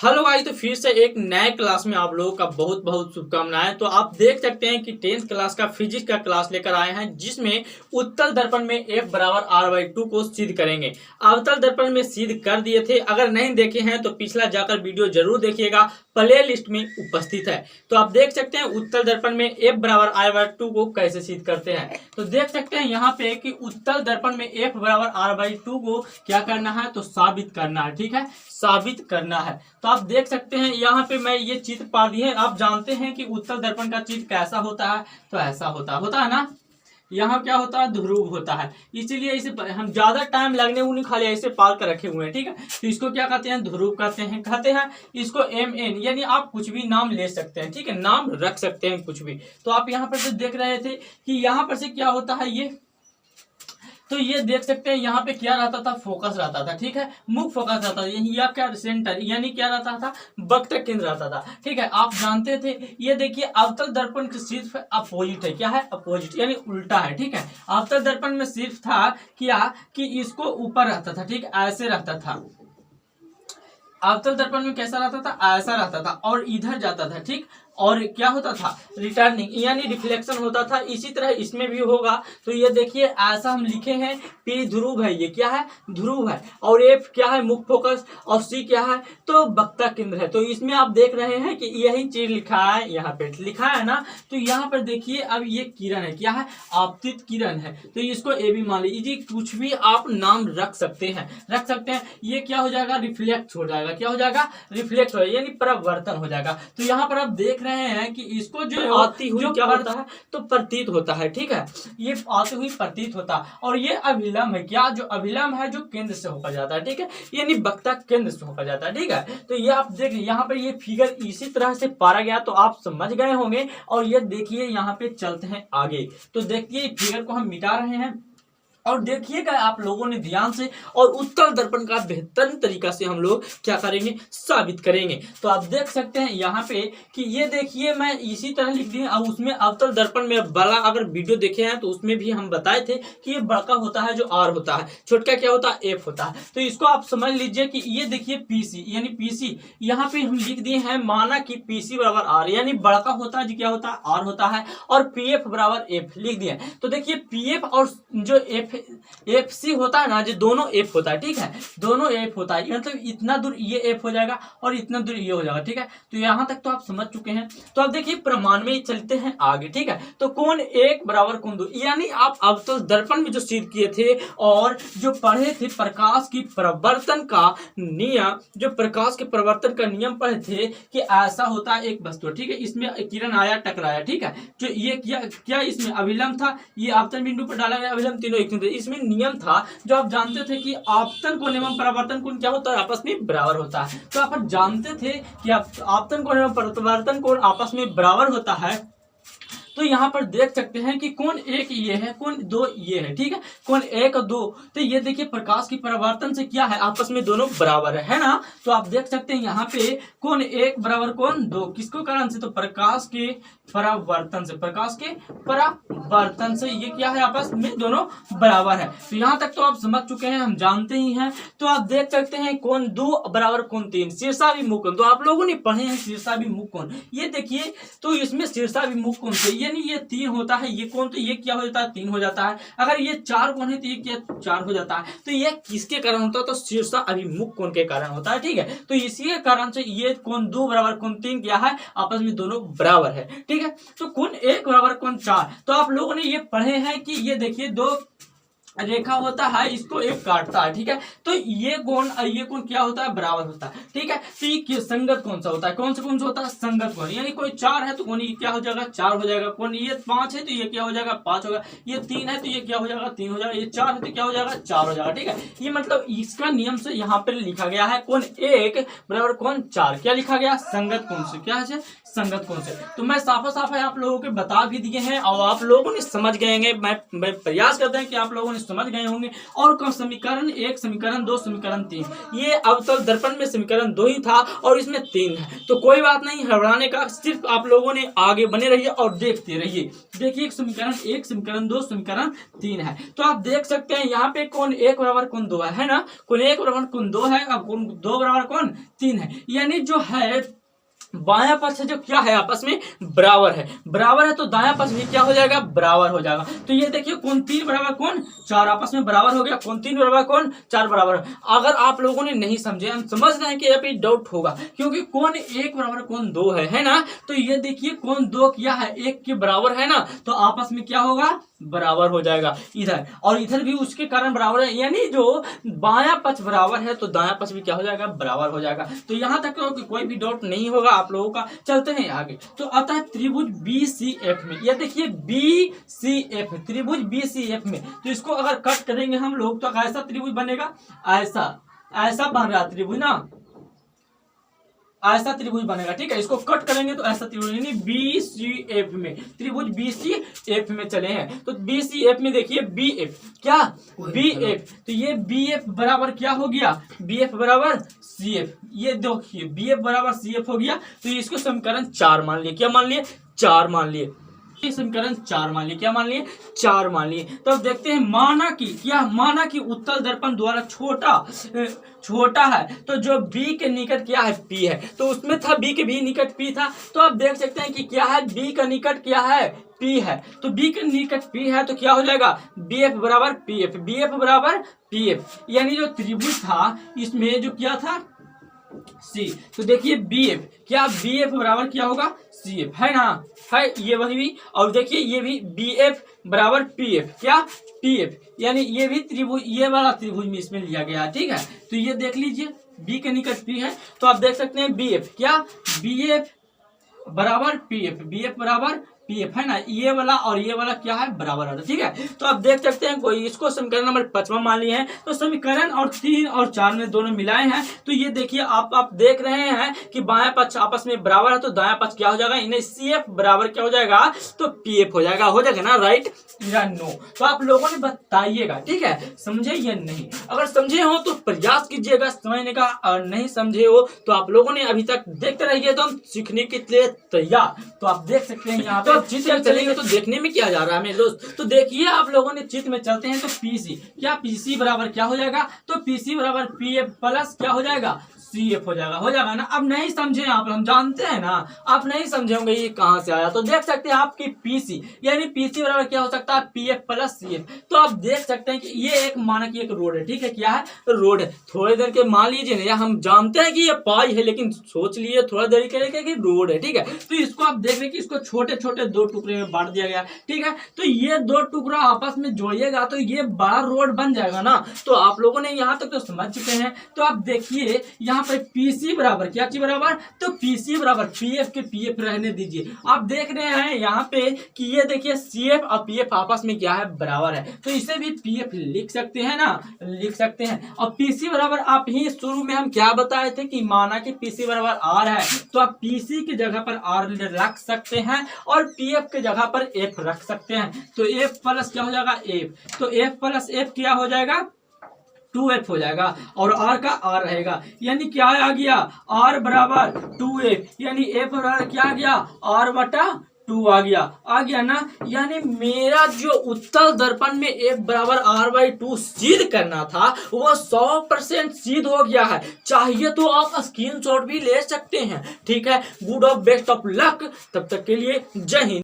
Hello guys, तो फिर से एक नए क्लास में आप लोगों का बहुत बहुत शुभकामनाएं। तो आप देख सकते हैं कि 10th क्लास का फिजिक्स का क्लास लेकर आए हैं, जिसमें उत्तल दर्पण में F बराबर r/2 को सिद्ध करेंगे। अवतल दर्पण में सिद्ध कर दिए थे, अगर नहीं देखे हैं तो पिछला जाकर वीडियो जरूर देखिएगा, प्ले लिस्ट में उपस्थित है। तो आप देख सकते हैं उत्तल दर्पण में F बराबर r/2 को कैसे सिद्ध करते हैं। तो देख सकते हैं यहाँ पे कि उत्तल दर्पण में F बराबर r/2 को क्या करना है, तो साबित करना है। ठीक है, साबित करना है। तो आप देख सकते हैं यहाँ पे मैं ये चित्र पा दी है। आप जानते हैं कि उत्तल दर्पण का चित्र कैसा होता है, तो ऐसा होता है ना। यहाँ क्या होता है, ध्रुव होता है, इसीलिए इसे हम ज्यादा टाइम लगने को नहीं, खाली ऐसे पाल कर रखे हुए हैं। ठीक है, तो इसको क्या कहते हैं, ध्रुव कहते हैं इसको MN, यानी आप कुछ भी नाम ले सकते हैं। ठीक है, नाम रख सकते हैं कुछ भी। तो आप यहाँ पर से देख रहे थे कि यहाँ पर से क्या होता है, ये तो ये देख सकते हैं यहाँ पे क्या रहता था, फोकस रहता था। ठीक है, मुख्य फोकस रहता था, या क्या सेंटर, यानी क्या रहता था, वक्र केंद्र रहता था। ठीक है, आप जानते थे। ये देखिए अवतल दर्पण के सिर्फ अपोजिट है, क्या है, अपोजिट यानी उल्टा है। ठीक है, अवतल दर्पण में सिर्फ था क्या कि इसको ऊपर रहता था। ठीक, ऐसे रहता था। अवतल दर्पण में कैसा रहता था, ऐसा रहता था और इधर जाता था। ठीक, और क्या होता था, रिटर्निंग यानी रिफ्लेक्शन होता था। इसी तरह इसमें भी होगा। तो ये देखिए ऐसा हम लिखे हैं, P ध्रुव है, ये क्या है, ध्रुव है, और F क्या है, मुख्य फोकस, और C क्या है, तो वक्ता केंद्र है। तो इसमें आप देख रहे हैं कि यही चीज लिखा है, यहाँ पे लिखा है ना। तो यहाँ पर देखिए अब ये किरण है, क्या है, आपतित किरण है। तो इसको A भी मान लीजिए, कुछ भी आप नाम रख सकते हैं। ये क्या हो जाएगा, रिफ्लेक्ट हो जाएगा। क्या हो जाएगा, रिफ्लेक्ट हो जाएगा, यानी परावर्तन हो जाएगा। तो यहाँ पर आप देख रहे हैं कि इसको जो आती हुई क्या होता है, तो प्रतीत होता है। ठीक है, ये आती हुई प्रतीत होता है, और ये अभिलंब है, क्या, जो अभिलंब है, जो केंद्र से होकर जाता है। ठीक है, यानी वक्ता केंद्र से होकर जाता है। ठीक है, तो ये आप देख यहाँ पर ये फिगर इसी तरह से पारा गया, तो आप समझ गए होंगे। और ये देखिए यहाँ पे चलते हैं आगे। तो देखिए फिगर को हम मिटा रहे हैं, और देखिएगा आप लोगों ने ध्यान से, और उत्तल दर्पण का बेहतरीन तरीका से हम लोग क्या करेंगे, साबित करेंगे। तो आप देख सकते हैं यहाँ पे कि ये देखिए मैं इसी तरह लिख दिए। अब उसमें अवतल दर्पण में बड़ा, अगर वीडियो देखे हैं तो उसमें भी हम बताए थे कि ये बड़का होता है जो R होता है, छोटका क्या होता है, F होता है। तो इसको आप समझ लीजिए कि ये देखिए PC, यानी PC यहाँ पे हम लिख दिए हैं, माना कि PC बराबर R, यानी बड़का होता है जो क्या होता है, R होता है, और PF बराबर F लिख दिए। तो देखिए PF और जो FC होता है ना, जो दोनों F होता है। ठीक है, दोनों F होता है, मतलब इतना दूर ये F हो जाएगा और इतना दूर ये हो जाएगा। ठीक है, तो यहाँ तक तो आप समझ चुके हैं। तो अब देखिए प्रमाण में चलते हैं आगे। ठीक है, तो कोण 1 बराबर कोण 2, यानी आप अवतल दर्पण में जो सिद्ध किए थे और जो पढ़े थे प्रकाश की परावर्तन का नियम, जो प्रकाश के परिवर्तन का नियम पढ़े थे कि ऐसा होता है एक वस्तु। ठीक है, इसमें किरण आया, टकराया। ठीक है, जो ये क्या इसमें अभिलंब था, ये आपतन बिंदु पर डाला गया अभिलंब, तीनों एक इसमें नियम था जो आप जानते थे कि आपतन कोण एवं परावर्तन कोण क्या होता है, आपस में बराबर होता है। तो आप जानते थे कि आपतन कोण एवं परावर्तन कोण आपस में बराबर होता है। तो यहाँ पर देख सकते हैं कि कोण 1 ये है, कोण 2 ये है। ठीक है, कोण 1 और 2, तो ये देखिए प्रकाश की परावर्तन से क्या है, आपस में दोनों बराबर है ना। तो आप देख सकते हैं यहाँ पे कोण 1 बराबर कोण 2, किसको कारण से, तो प्रकाश के परावर्तन से, प्रकाश के परावर्तन से ये क्या है, आपस में दोनों बराबर है। तो यहाँ तक तो आप समझ चुके हैं, हम जानते ही हैं। तो आप देख सकते हैं कोण 2 बराबर कोण 3, शीर्षाभिमुख कोण, तो आप लोगों ने पढ़े हैं शीर्षाभिमुख कोण। ये देखिए, तो इसमें शीर्षाभिमुख कोण से यानी ये 3 होता है, ये कोण, तो ये क्या हो जाता है, 3 हो जाता है। अगर ये 4 कोण है तो ये क्या 4 हो जाता है। तो ये किसके कारण होता है, तो शीर्षाभिमुख कोण के कारण होता है। ठीक है, तो इसी के कारण से ये कोण 2 बराबर कोण 3 क्या है, आपस में दोनों बराबर है। ठीक है, तो कोण 1 बराबर कोण 4, तो आप लोगों ने ये पढ़े हैं कि ये देखिए दो रेखा होता है, इसको एक काटता है। ठीक है, तो ये कोण क्या होता है, बराबर होता है। ठीक है, तो ये संगत कौन सा होता है, कौन सा होता है, संगत कोण, यानी कोई 4 है तो कोण ये क्या हो जाएगा, 4 हो जाएगा। कोण ये 5 है तो ये क्या हो जाएगा, 5 होगा। ये 3 है तो ये क्या हो जाएगा, 3 हो जाएगा। ये 4 है तो क्या हो जाएगा, 4 हो जाएगा। ठीक है, ये मतलब इसका नियम से यहाँ पर लिखा गया है कोण 1 बराबर कोण 4, क्या लिखा गया, संगत कोण से, क्या है, संगत कोण से। तो मैं साफ आप लोगों को बता भी दिए हैं और आप लोगों ने समझ गए हैं। मैं प्रयास करते हैं कि आप लोगों ने समझ गए होंगे। और कौन समीकरण 1, समीकरण 2, समीकरण 3, ये अवतल दर्पण में समीकरण 2 ही था और इसमें 3 है। तो कोई बात नहीं घबराने का, सिर्फ आप लोगों ने आगे बने रहिए और देखते रहिए। देखिए समीकरण 1, समीकरण 2, समीकरण 3 है। तो आप देख सकते हैं यहाँ पे कोण 1 बराबर कोण 2 है ना, कोण 1 बराबर कोण 2 है और कोण 2 बराबर कोण 3 है। यानी जो है बायां पक्ष जो क्या है आपस में बराबर है तो दायां पक्ष भी क्या हो जाएगा, बराबर हो जाएगा। तो ये देखिए कोण 3 बराबर कोण 4 आपस में बराबर हो गया, कोण 3 बराबर कोण 4 बराबर। अगर आप लोगों ने नहीं समझे, हम समझ रहे हैं कि यहाँ पे डाउट होगा क्योंकि कोण 1 बराबर कोण 2 है ना। तो ये देखिए कोण 2 क्या है, 1 के बराबर है ना, तो आपस में क्या होगा, बराबर हो जाएगा इधर और इधर भी उसके कारण बराबर है। यानी जो बायां पक्ष बराबर है तो दायां पक्ष भी क्या हो जाएगा, बराबर हो जाएगा। तो यहाँ तक तो कोई भी डाउट नहीं होगा आप लोगों का। चलते हैं आगे। तो आता है त्रिभुज BCF में। ये देखिए BCF त्रिभुज BCF में, तो इसको अगर कट करेंगे हम लोग तो ऐसा त्रिभुज बनेगा, ऐसा बन रहा त्रिभुज ना, ऐसा त्रिभुज बनेगा। ठीक है, इसको कट करेंगे तो ऐसा त्रिभुज, यानी BCF में, त्रिभुज BCF में चले हैं। तो BCF में देखिए BF क्या, BF, तो ये BF बराबर क्या हो गया, BF बराबर CF। ये देखिए BF बराबर CF हो गया। तो इसको समीकरण 4 मान लिए। क्या मान लिए, 4 मान लिए। समीकरण 4 मान लिए। क्या मान लिए, 4 मान लिए। तो अब देखते हैं माना कि उत्तल दर्पण द्वारा छोटा है तो जो B के निकट क्या है, P है। तो उसमें था B के भी निकट P था। तो आप देख सकते हैं कि क्या है, B का निकट क्या है, P है। तो B के निकट P है तो क्या हो जाएगा, BF बराबर PF, BF बराबर PF। यानी जो त्रिभुज था इसमें जो क्या था, C। तो देखिए BF क्या, BF बराबर क्या होगा, CF है ना, है ये वही भी। और देखिए ये भी BF बराबर PF क्या, PF। यानी ये भी त्रिभुज, ये वाला त्रिभुज में इसमें लिया गया है। ठीक है, तो ये देख लीजिए B के निकट P है तो आप देख सकते हैं BF क्या, BF बराबर PF, BF बराबर PF है ना, ये वाला और ये वाला क्या है, बराबर है। ठीक है, तो आप देख सकते हैं कोई इसको समीकरण नंबर 5 मान लिए हैं। तो समीकरण और 3 और 4 में दोनों मिलाए हैं। तो ये देखिए आप देख रहे हैं कि बायां पक्ष आपस में बराबर है तो दायां पक्ष क्या हो जाएगा, इन्हें CF बराबर क्या हो जाएगा, तो PF हो जाएगा ना, राइट या नो। तो आप लोगों ने बताइएगा। ठीक है, समझे या नहीं, अगर समझे हो तो प्रयास कीजिएगा समझने का, और नहीं समझे हो तो आप लोगों ने अभी तक देखते रहिए तो हम सीखने के लिए तैयार। तो आप देख सकते हैं यहाँ पे चित्र में चलेंगे तो देखने में क्या जा रहा है मेरे दोस्त। तो देखिए आप लोगों ने चित्र में चलते हैं तो PC क्या, PC बराबर क्या हो जाएगा, तो PC बराबर PF प्लस क्या हो जाएगा, CF हो जाएगा ना। अब नहीं समझे आप, हम जानते हैं ना आप नहीं समझे होंगे ये कहां से आया। तो देख सकते हैं आपकी PC यानी PC बराबर क्या हो सकता है, PF प्लस CF। तो आप देख सकते हैं कि ये एक माना कि एक रोड है। ठीक है, क्या है, रोड है। थोड़ी देर के मान लीजिए ना, हम जानते हैं कि ये पाई है लेकिन सोच लिए थोड़ा देर के लिए कि रोड है। ठीक है, तो इसको आप देख रहे हैं कि इसको छोटे छोटे 2 टुकड़े में बांट दिया गया। ठीक है, तो ये 2 टुकड़ा आपस में जोड़िएगा तो ये बड़ा रोड बन जाएगा ना। तो आप लोगों ने यहाँ तक तो समझ चुके हैं। तो आप देखिए यहाँ पे PC बराबर क्या चीज बराबर, तो PC बराबर PF के PF रहने दीजिए। आप देख रहे हैं यहाँ पे कि ये देखिए CF और PF आपस में क्या है, बराबर है। तो इसे भी PF लिख सकते हैं ना, लिख सकते हैं। और PC बराबर आप ही शुरू में हम क्या बताए थे कि माना कि PC बराबर R है तो आप PC की जगह पर R रख सकते हैं और PF के जगह पर F रख सकते हैं। तो F प्लस क्या हो जाएगा, F। तो F प्लस F क्या हो जाएगा, 2F हो जाएगा और R का R रहेगा। यानी क्या आ गया, R बराबर 2F, यानी F बराबर क्या आ गया, R बटा 2 आ गया ना। यानी मेरा जो उत्तल दर्पण में F बराबर R/2 सिद्ध करना था वो 100% सिद्ध हो गया है। चाहिए तो आप स्क्रीनशॉट भी ले सकते हैं। ठीक है, good of best of luck. तब तक के लिए जय हिंद।